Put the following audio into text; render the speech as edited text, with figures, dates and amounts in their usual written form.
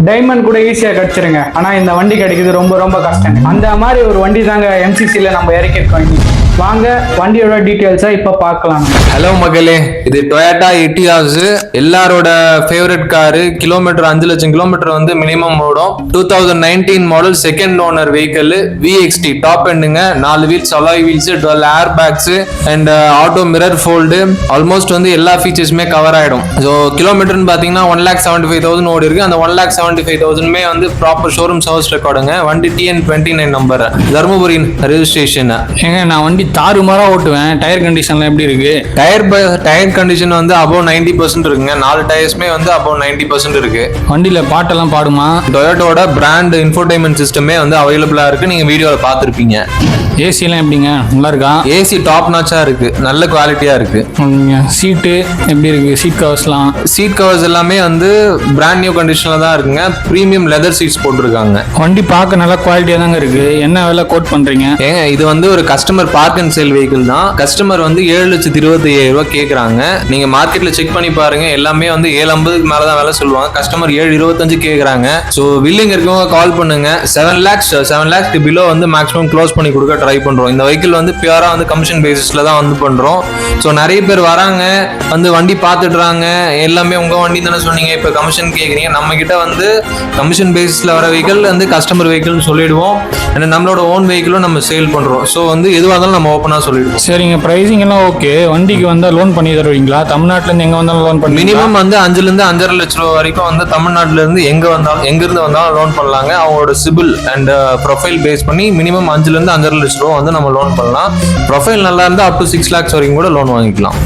Diamond கூட ஈஸியா கிடைச்சிருங்க. ஆனா இந்த வண்டி கிடைக்கிறது ரொம்ப ரொம்ப கஷ்டம். அந்த மாதிரி ஒரு வண்டி தாங்க MCCல நம்ம இறக்கிருக்கோம். இன்னைக்கு வாங்க வண்டியோட டீடைல்ஸா இப்ப பார்க்கலாம். ஹலோ மகளே, இது டொயோட்டா எட்டியாஸ், எல்லாரோட ஃபேவரட் காரு. கிலோமீட்டர் 5 லட்சம் கிலோமீட்டர் வந்து மினிமம் ஓடும். 2019 model, second owner vehicle, VXT top எண்டுங்க. 4 wheels, alloy wheels, 12 air bags and auto mirror fold. Almost வந்து எல்லா ஃபீச்சர்ஸுமே கவர் ஆயிடும். ஸோ கிலோமீட்டர்னு பார்த்தீங்கன்னா 1,75,000 ஓடி இருக்கு. அந்த 1,75,000 வந்து ப்ராப்பர் ஷோரூம் சர்வீஸ் ரெக்கார்டுங்க. வண்டி TN29 நம்பர், தருமபுரி ரெஜிஸ்ட்ரேஷன். ஏங்க நான் வண்டி தாறுமாறா ஓட்டுவேன். டயர் கண்டிஷன்லாம் எப்படி இருக்கு? டயர் கண்டிஷன் வந்து above 90% இருக்குங்க. 4 டயர்ஸ்மே வந்து above 90% இருக்கு. வண்டியில பாட்டெல்லாம் பாடுமா? டொயோட்டோட பிராண்ட் இன்ஃபோடைன்மெண்ட் சிஸ்டமே வந்து அவைலபிளா இருக்கு. நீங்க வீடியோல பார்த்திருப்பீங்க. ஏசி எல்லாம் எப்படிங்க, நல்லா இருக்கா? ஏசி டாப் நாச்சா இருக்கு, நல்ல குவாலிட்டியா இருக்கு. சீட்டு எப்படி இருக்கு? சீட் கவர்ஸ்லாம்? சீட் கவர்ஸ் எல்லாமே வந்து பிராண்ட் நியூ கண்டிஷன்ல தான் இருக்குங்க. பிரீமியம் லெதர் சீட்ஸ் போட்டிருக்காங்க. வண்டி பார்க்க நல்லா குவாலிட்டியா தாங்க இருக்கு. என்ன விலை கோட் பண்றீங்க? ஏங்க இது வந்து ஒரு customer park and sale vehicle தான். கஸ்டமர் வந்து 7,25,000 கேக்குறாங்க. நீங்க மார்க்கெட்ல செக் பண்ணி பாருங்க, எல்லாமே வந்து 7,50 மேலதான் விலை சொல்லுவாங்க. கஸ்டமர் 7,25 கேக்குறாங்க. ஸோ வில்லிங் இருக்கவங்க கால் பண்ணுங்க. 7 lakhs பிலோ வந்து மேக்ஸிமம் க்ளோஸ் பண்ணி கொடுக்க ட்ரை பண்றோம். இந்த வெஹிக்கிள் வந்து பியூரா வந்து கமிஷன் பேசிஸ்ல தான் வந்து பண்றோம். ஸோ நிறைய பேர் வராங்க, வந்து வண்டி பார்த்துடுறாங்க. எல்லாமே உங்க வண்டி தானே சொன்னீங்க, இப்போ கமிஷன் கேட்குறீங்க. நம்ம கிட்ட வந்து கமிஷன் பேசிஸ்ல வர வெஹிக்கிள் வந்து கஸ்டமர் வெஹிக்கிள்னு சொல்லிடுவோம். அண்ட் நம்மளோட ஓன் வெஹிக்கிளும் நம்ம சேல் பண்றோம். ஸோ வந்து எதுவாக இருந்தாலும் நம்ம ஓப்பனா சொல்லிடுவோம். சரிங்க, பிரைசிங் எல்லாம் ஓகே. வண்டிக்கு வந்தா லோன் பண்ணி தருவீங்களா? தமிழ்நாட்டுல இருந்து எங்க வந்தாலும் லோன் பண்ணி? மினிமம் வந்து 5 ல இருந்து 5.5 லட்சம் ரூபாய் வரைக்கும் வந்து தமிழ்நாட்டுல இருந்து எங்க இருந்து வந்தாலும் லோன் பண்ணலாங்க. அவங்களோட சிபில் அண்ட் ப்ரொஃபைல் பேஸ் பண்ணி மினிமம் 5 ல இருந்து 5.5 லட்சம் ரூபாய் வந்து நம்ம லோன் பண்ணலாம். ப்ரொஃபைல் நல்லா இருந்தா up to 6 lakhs வரைக்கும் கூட லோன் வாங்கிக்கலாம்.